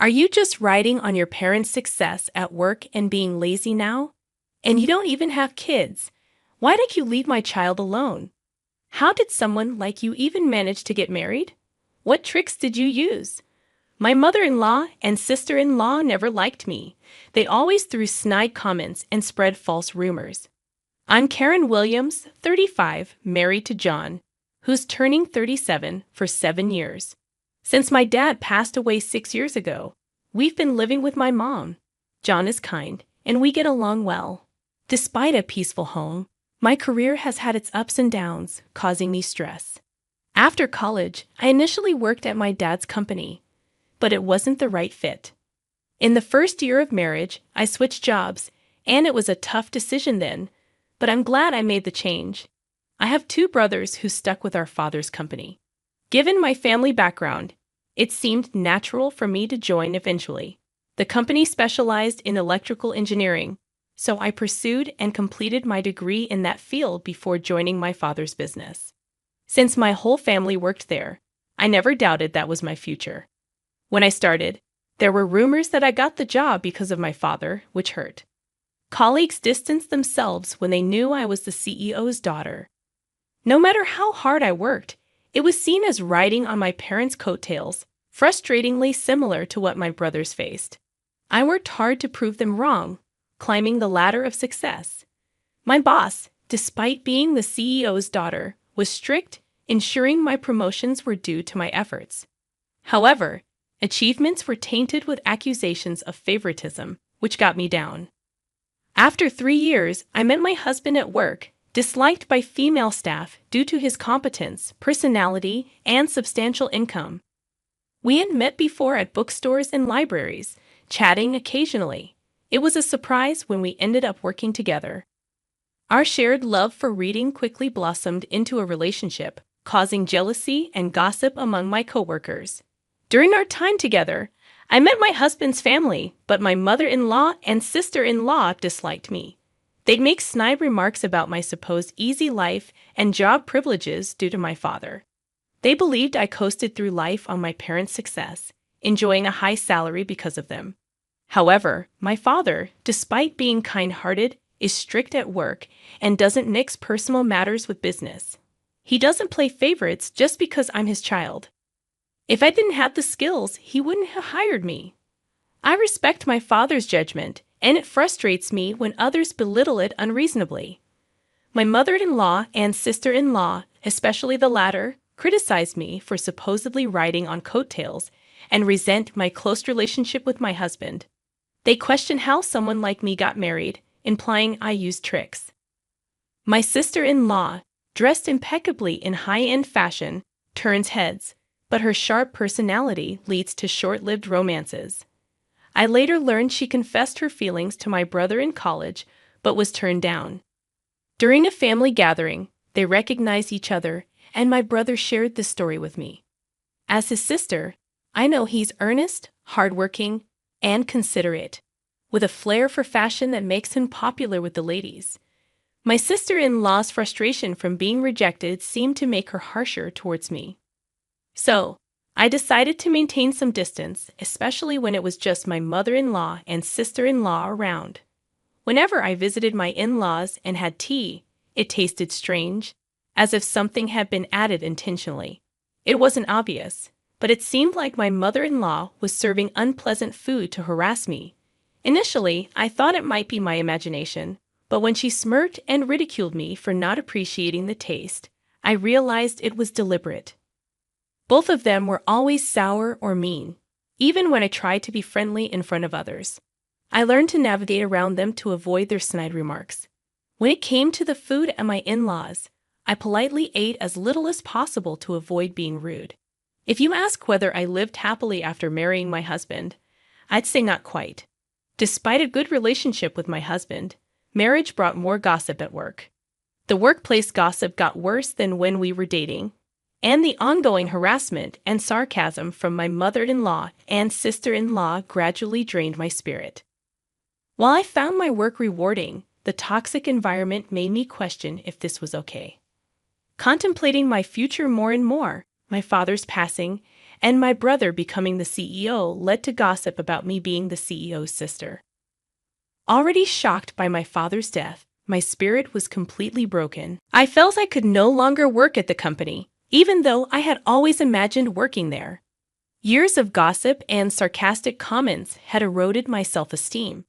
Are you just riding on your parents' success at work and being lazy now? And you don't even have kids. Why did you leave my child alone? How did someone like you even manage to get married? What tricks did you use? My mother-in-law and sister-in-law never liked me. They always threw snide comments and spread false rumors. I'm Karen Williams, 35, married to John, who's turning 37 for 7 years. Since my dad passed away 6 years ago, we've been living with my mom. John is kind, and we get along well. Despite a peaceful home, my career has had its ups and downs, causing me stress. After college, I initially worked at my dad's company, but it wasn't the right fit. In the first year of marriage, I switched jobs, and it was a tough decision then, but I'm glad I made the change. I have 2 brothers who stuck with our father's company. Given my family background, it seemed natural for me to join eventually. The company specialized in electrical engineering, so I pursued and completed my degree in that field before joining my father's business. Since my whole family worked there, I never doubted that was my future. When I started, there were rumors that I got the job because of my father, which hurt. Colleagues distanced themselves when they knew I was the CEO's daughter. No matter how hard I worked, it was seen as riding on my parents' coattails, frustratingly similar to what my brothers faced. I worked hard to prove them wrong, climbing the ladder of success. My boss, despite being the CEO's daughter, was strict, ensuring my promotions were due to my efforts. However, achievements were tainted with accusations of favoritism, which got me down. After 3 years, I met my husband at work, disliked by female staff due to his competence, personality, and substantial income. We had met before at bookstores and libraries, chatting occasionally. It was a surprise when we ended up working together. Our shared love for reading quickly blossomed into a relationship, causing jealousy and gossip among my coworkers. During our time together, I met my husband's family, but my mother-in-law and sister-in-law disliked me. They'd make snide remarks about my supposed easy life and job privileges due to my father. They believed I coasted through life on my parents' success, enjoying a high salary because of them. However, my father, despite being kind-hearted, is strict at work and doesn't mix personal matters with business. He doesn't play favorites just because I'm his child. If I didn't have the skills, he wouldn't have hired me. I respect my father's judgment, and it frustrates me when others belittle it unreasonably. My mother-in-law and sister-in-law, especially the latter, criticize me for supposedly riding on coattails and resent my close relationship with my husband. They question how someone like me got married, implying I used tricks. My sister-in-law, dressed impeccably in high-end fashion, turns heads, but her sharp personality leads to short-lived romances. I later learned she confessed her feelings to my brother in college, but was turned down. During a family gathering, they recognized each other, and my brother shared this story with me. As his sister, I know he's earnest, hardworking, and considerate, with a flair for fashion that makes him popular with the ladies. My sister-in-law's frustration from being rejected seemed to make her harsher towards me. So, I decided to maintain some distance, especially when it was just my mother-in-law and sister-in-law around. Whenever I visited my in-laws and had tea, it tasted strange, as if something had been added intentionally. It wasn't obvious, but it seemed like my mother-in-law was serving unpleasant food to harass me. Initially, I thought it might be my imagination, but when she smirked and ridiculed me for not appreciating the taste, I realized it was deliberate. Both of them were always sour or mean, even when I tried to be friendly in front of others. I learned to navigate around them to avoid their snide remarks. When it came to the food at my in-laws, I politely ate as little as possible to avoid being rude. If you ask whether I lived happily after marrying my husband, I'd say not quite. Despite a good relationship with my husband, marriage brought more gossip at work. The workplace gossip got worse than when we were dating, and the ongoing harassment and sarcasm from my mother-in-law and sister-in-law gradually drained my spirit. While I found my work rewarding, the toxic environment made me question if this was okay. Contemplating my future more and more, my father's passing, and my brother becoming the CEO led to gossip about me being the CEO's sister. Already shocked by my father's death, my spirit was completely broken. I felt I could no longer work at the company, even though I had always imagined working there. Years of gossip and sarcastic comments had eroded my self-esteem,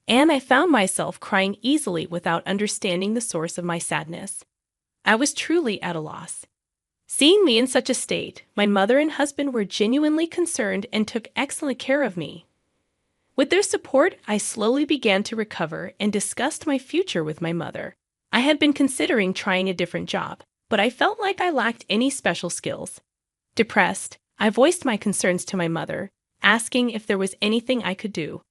and I found myself crying easily without understanding the source of my sadness. I was truly at a loss. Seeing me in such a state, my mother and husband were genuinely concerned and took excellent care of me. With their support, I slowly began to recover and discussed my future with my mother. I had been considering trying a different job, but I felt like I lacked any special skills. Depressed, I voiced my concerns to my mother, asking if there was anything I could do.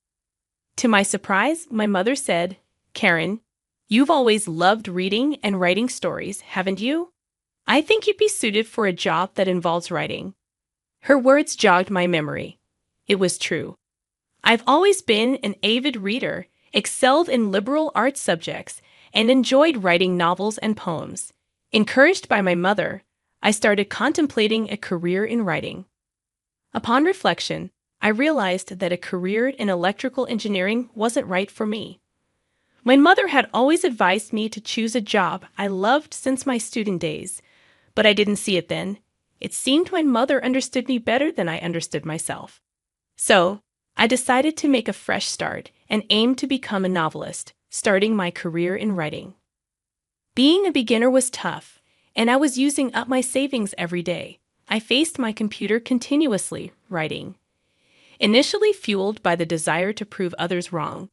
To my surprise, my mother said, "Karen, you've always loved reading and writing stories, haven't you? I think you'd be suited for a job that involves writing." Her words jogged my memory. It was true. I've always been an avid reader, excelled in liberal arts subjects, and enjoyed writing novels and poems. Encouraged by my mother, I started contemplating a career in writing. Upon reflection, I realized that a career in electrical engineering wasn't right for me. My mother had always advised me to choose a job I loved since my student days, but I didn't see it then. It seemed my mother understood me better than I understood myself. So, I decided to make a fresh start and aimed to become a novelist, starting my career in writing. Being a beginner was tough, and I was using up my savings every day. I faced my computer continuously, writing. Initially fueled by the desire to prove others wrong,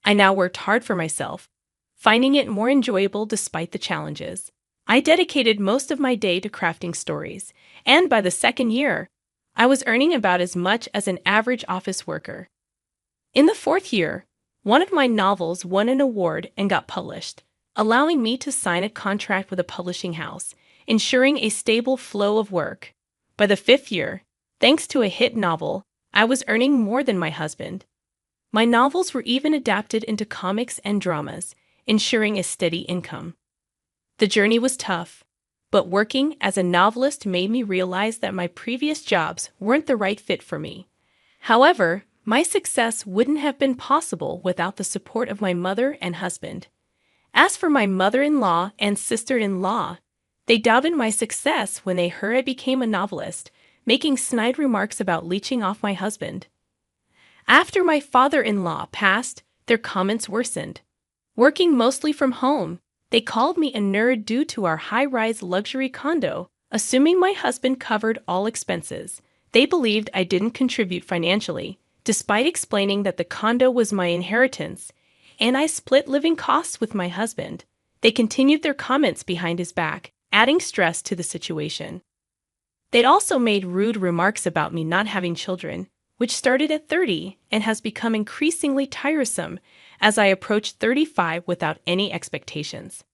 I now worked hard for myself, finding it more enjoyable despite the challenges. I dedicated most of my day to crafting stories, and by the second year, I was earning about as much as an average office worker. In the fourth year, one of my novels won an award and got published, allowing me to sign a contract with a publishing house, ensuring a stable flow of work. By the fifth year, thanks to a hit novel, I was earning more than my husband. My novels were even adapted into comics and dramas, ensuring a steady income. The journey was tough, but working as a novelist made me realize that my previous jobs weren't the right fit for me. However, my success wouldn't have been possible without the support of my mother and husband. As for my mother-in-law and sister-in-law, they doubted my success when they heard I became a novelist, making snide remarks about leeching off my husband. After my father-in-law passed, their comments worsened. Working mostly from home, they called me a nerd due to our high-rise luxury condo, assuming my husband covered all expenses. They believed I didn't contribute financially, despite explaining that the condo was my inheritance, and I split living costs with my husband. They continued their comments behind his back, adding stress to the situation. They'd also made rude remarks about me not having children, which started at 30 and has become increasingly tiresome as I approach 35 without any expectations.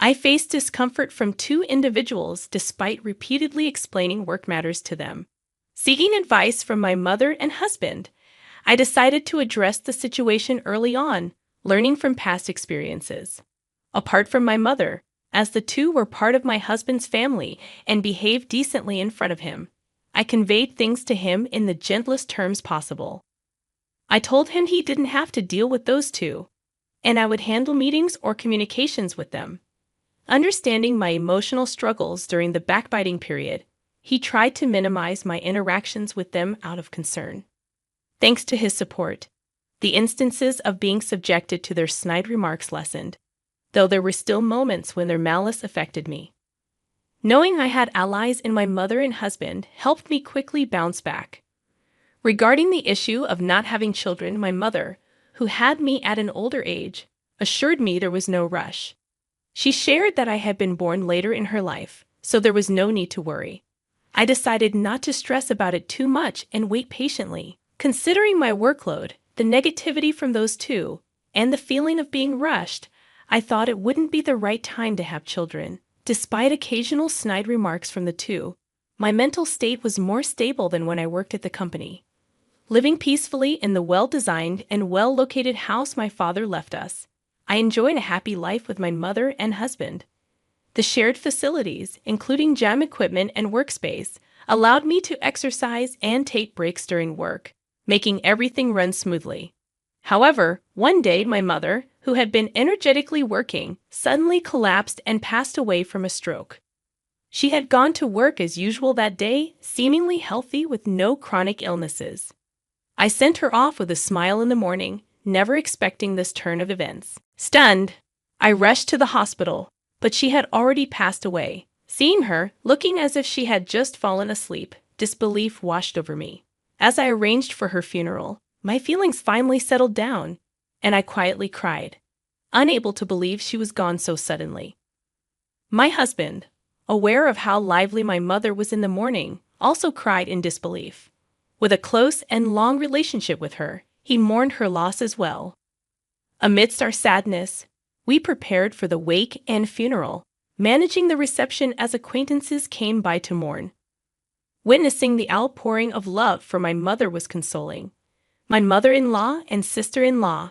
I faced discomfort from two individuals despite repeatedly explaining work matters to them. Seeking advice from my mother and husband, I decided to address the situation early on, learning from past experiences. Apart from my mother, as the two were part of my husband's family and behaved decently in front of him, I conveyed things to him in the gentlest terms possible. I told him he didn't have to deal with those two, and I would handle meetings or communications with them. Understanding my emotional struggles during the backbiting period, he tried to minimize my interactions with them out of concern. Thanks to his support, the instances of being subjected to their snide remarks lessened, though there were still moments when their malice affected me. Knowing I had allies in my mother and husband helped me quickly bounce back. Regarding the issue of not having children, my mother, who had me at an older age, assured me there was no rush. She shared that I had been born later in her life, so there was no need to worry. I decided not to stress about it too much and wait patiently. Considering my workload, the negativity from those two, and the feeling of being rushed, I thought it wouldn't be the right time to have children. Despite occasional snide remarks from the two, my mental state was more stable than when I worked at the company. Living peacefully in the well-designed and well-located house my father left us, I enjoyed a happy life with my mother and husband. The shared facilities, including gym equipment and workspace, allowed me to exercise and take breaks during work, making everything run smoothly. However, one day my mother, who had been energetically working, suddenly collapsed and passed away from a stroke. She had gone to work as usual that day, seemingly healthy with no chronic illnesses. I sent her off with a smile in the morning, never expecting this turn of events. Stunned, I rushed to the hospital, but she had already passed away. Seeing her, looking as if she had just fallen asleep, disbelief washed over me. As I arranged for her funeral, my feelings finally settled down, and I quietly cried, unable to believe she was gone so suddenly. My husband, aware of how lively my mother was in the morning, also cried in disbelief. With a close and long relationship with her, he mourned her loss as well. Amidst our sadness, we prepared for the wake and funeral, managing the reception as acquaintances came by to mourn. Witnessing the outpouring of love for my mother was consoling. My mother-in-law and sister-in-law,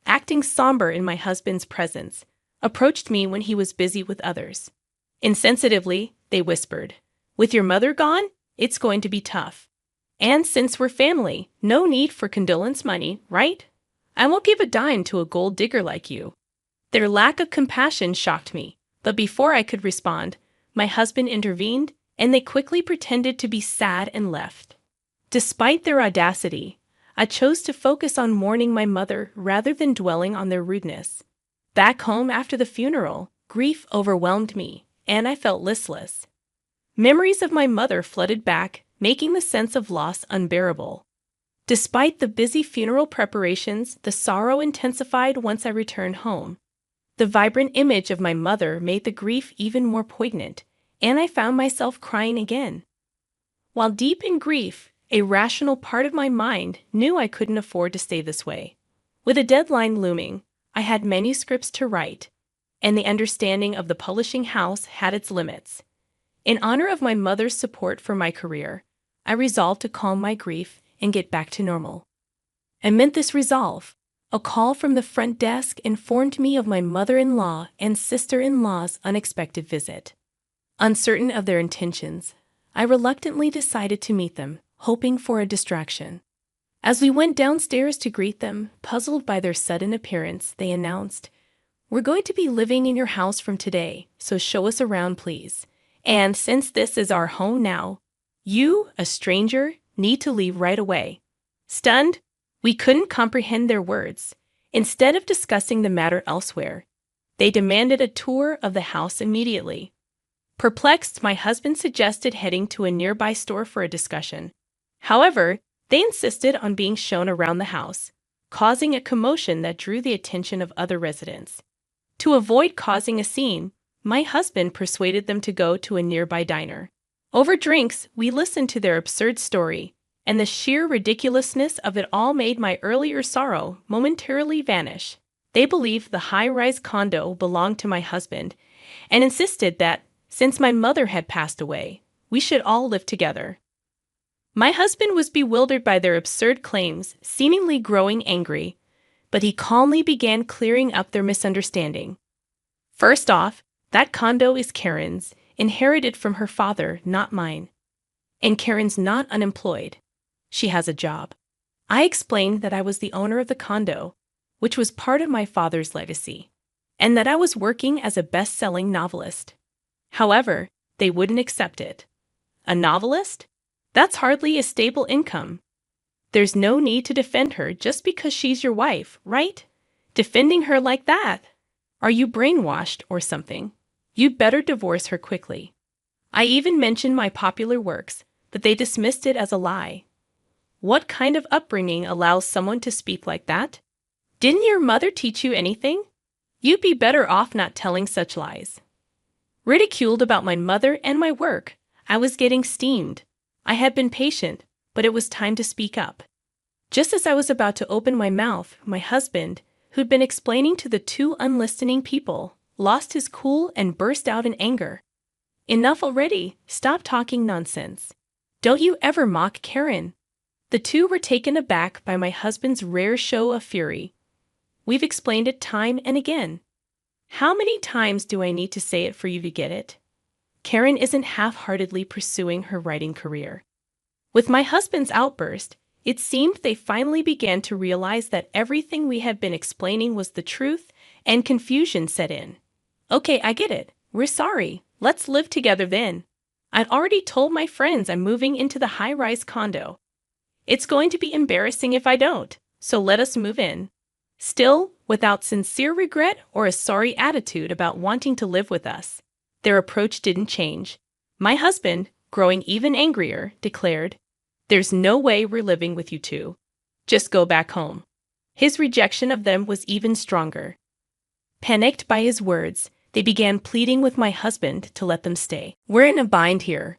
acting somber in my husband's presence, approached me when he was busy with others. Insensitively, they whispered, "With your mother gone, it's going to be tough. And since we're family, no need for condolence money, right? I won't give a dime to a gold digger like you." Their lack of compassion shocked me, but before I could respond, my husband intervened, and they quickly pretended to be sad and left. Despite their audacity, I chose to focus on mourning my mother rather than dwelling on their rudeness. Back home after the funeral, grief overwhelmed me, and I felt listless. Memories of my mother flooded back, making the sense of loss unbearable. Despite the busy funeral preparations, the sorrow intensified once I returned home. The vibrant image of my mother made the grief even more poignant, and I found myself crying again. While deep in grief, a rational part of my mind knew I couldn't afford to stay this way. With a deadline looming, I had manuscripts to write, and the understanding of the publishing house had its limits. In honor of my mother's support for my career, I resolved to calm my grief and get back to normal. Amid this resolve, a call from the front desk informed me of my mother-in-law and sister-in-law's unexpected visit. Uncertain of their intentions, I reluctantly decided to meet them, hoping for a distraction. As we went downstairs to greet them, puzzled by their sudden appearance, they announced, "We're going to be living in your house from today, so show us around, please. And since this is our home now, you, a stranger, need to leave right away." Stunned, we couldn't comprehend their words. Instead of discussing the matter elsewhere, they demanded a tour of the house immediately. Perplexed, my husband suggested heading to a nearby store for a discussion. However, they insisted on being shown around the house, causing a commotion that drew the attention of other residents. To avoid causing a scene, my husband persuaded them to go to a nearby diner. Over drinks, we listened to their absurd story, and the sheer ridiculousness of it all made my earlier sorrow momentarily vanish. They believed the high-rise condo belonged to my husband and insisted that, since my mother had passed away, we should all live together. My husband was bewildered by their absurd claims, seemingly growing angry, but he calmly began clearing up their misunderstanding. First off, that condo is Karen's, inherited from her father, not mine. And Karen's not unemployed. She has a job. I explained that I was the owner of the condo, which was part of my father's legacy, and that I was working as a best-selling novelist. However, they wouldn't accept it. A novelist? That's hardly a stable income. There's no need to defend her just because she's your wife, right? Defending her like that? Are you brainwashed or something? You'd better divorce her quickly. I even mentioned my popular works, but they dismissed it as a lie. What kind of upbringing allows someone to speak like that? Didn't your mother teach you anything? You'd be better off not telling such lies. Ridiculed about my mother and my work, I was getting steamed. I had been patient, but it was time to speak up. Just as I was about to open my mouth, my husband, who'd been explaining to the two unlistening people, lost his cool and burst out in anger. "Enough already. Stop talking nonsense. Don't you ever mock Karen." The two were taken aback by my husband's rare show of fury. "We've explained it time and again. How many times do I need to say it for you to get it? Karen isn't half-heartedly pursuing her writing career. With my husband's outburst, it seemed they finally began to realize that everything we had been explaining was the truth, and confusion set in. Okay, I get it. We're sorry. Let's live together then. I've already told my friends I'm moving into the high-rise condo. It's going to be embarrassing if I don't, so let us move in. Still, without sincere regret or a sorry attitude about wanting to live with us, their approach didn't change. My husband, growing even angrier, declared, "There's no way we're living with you two. Just go back home." His rejection of them was even stronger. Panicked by his words, they began pleading with my husband to let them stay. "We're in a bind here.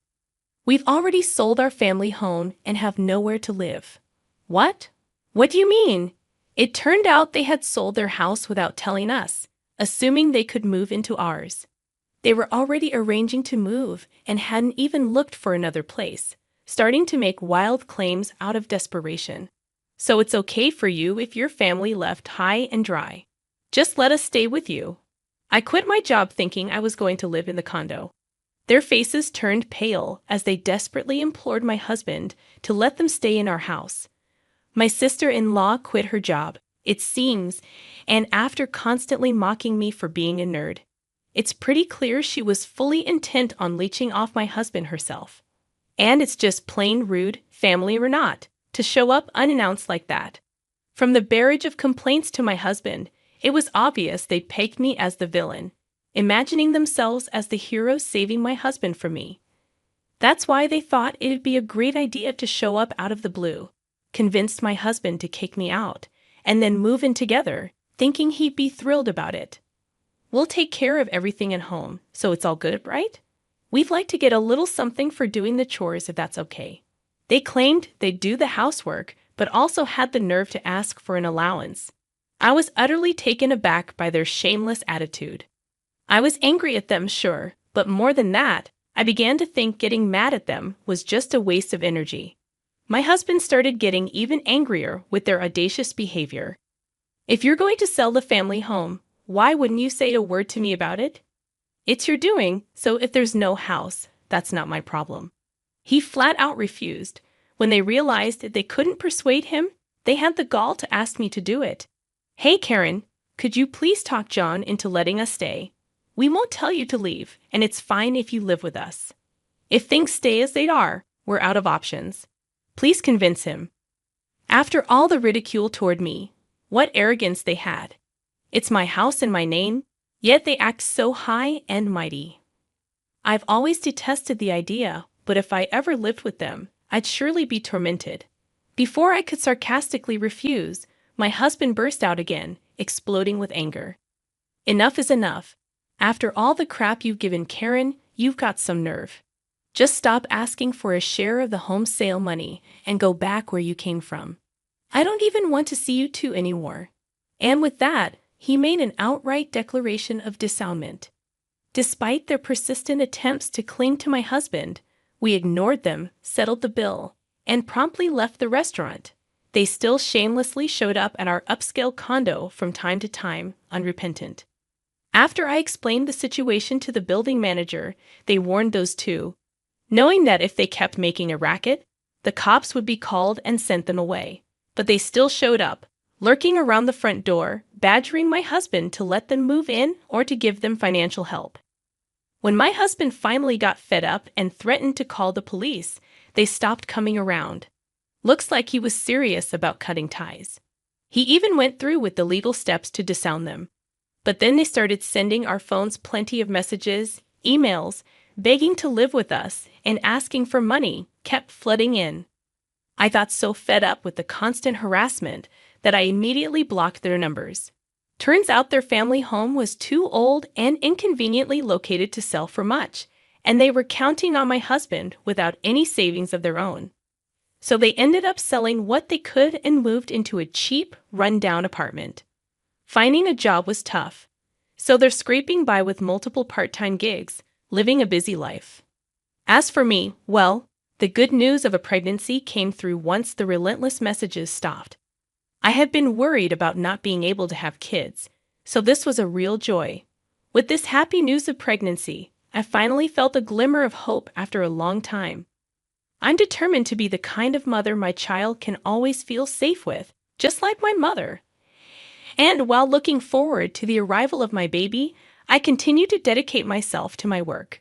We've already sold our family home and have nowhere to live." "What? What do you mean?" It turned out they had sold their house without telling us, assuming they could move into ours. They were already arranging to move and hadn't even looked for another place, starting to make wild claims out of desperation. "So it's okay for you if your family left high and dry. Just let us stay with you." I quit my job thinking I was going to live in the condo. Their faces turned pale as they desperately implored my husband to let them stay in our house. My sister-in-law quit her job, it seems, and after constantly mocking me for being a nerd, it's pretty clear she was fully intent on leeching off my husband herself. And it's just plain rude, family or not, to show up unannounced like that. From the barrage of complaints to my husband, it was obvious they'd pegged me as the villain, imagining themselves as the hero saving my husband from me. That's why they thought it'd be a great idea to show up out of the blue, convinced my husband to kick me out, and then move in together, thinking he'd be thrilled about it. "We'll take care of everything at home, so it's all good, right? We'd like to get a little something for doing the chores if that's okay." They claimed they'd do the housework, but also had the nerve to ask for an allowance. I was utterly taken aback by their shameless attitude. I was angry at them, sure, but more than that, I began to think getting mad at them was just a waste of energy. My husband started getting even angrier with their audacious behavior. "If you're going to sell the family home, why wouldn't you say a word to me about it? It's your doing, so if there's no house, that's not my problem." He flat out refused. When they realized that they couldn't persuade him, they had the gall to ask me to do it. "Hey, Karen, could you please talk John into letting us stay? We won't tell you to leave, and it's fine if you live with us. If things stay as they are, we're out of options. Please convince him." After all the ridicule toward me, what arrogance they had. It's my house and my name, yet they act so high and mighty. I've always detested the idea, but if I ever lived with them, I'd surely be tormented. Before I could sarcastically refuse, my husband burst out again, exploding with anger. "Enough is enough. After all the crap you've given Karen, you've got some nerve. Just stop asking for a share of the home sale money and go back where you came from. I don't even want to see you two anymore." And with that, he made an outright declaration of disownment. Despite their persistent attempts to cling to my husband, we ignored them, settled the bill, and promptly left the restaurant. They still shamelessly showed up at our upscale condo from time to time, unrepentant. After I explained the situation to the building manager, they warned those two, knowing that if they kept making a racket, the cops would be called and sent them away. But they still showed up, lurking around the front door, badgering my husband to let them move in or to give them financial help. When my husband finally got fed up and threatened to call the police, they stopped coming around. Looks like he was serious about cutting ties. He even went through with the legal steps to disown them. But then they started sending our phones plenty of messages, emails, begging to live with us, and asking for money kept flooding in. I got so fed up with the constant harassment that I immediately blocked their numbers. Turns out their family home was too old and inconveniently located to sell for much, and they were counting on my husband without any savings of their own. So they ended up selling what they could and moved into a cheap, run-down apartment. Finding a job was tough, so they're scraping by with multiple part-time gigs, living a busy life. As for me, well, the good news of a pregnancy came through once the relentless messages stopped. I had been worried about not being able to have kids, so this was a real joy. With this happy news of pregnancy, I finally felt a glimmer of hope after a long time. I'm determined to be the kind of mother my child can always feel safe with, just like my mother. And while looking forward to the arrival of my baby, I continue to dedicate myself to my work.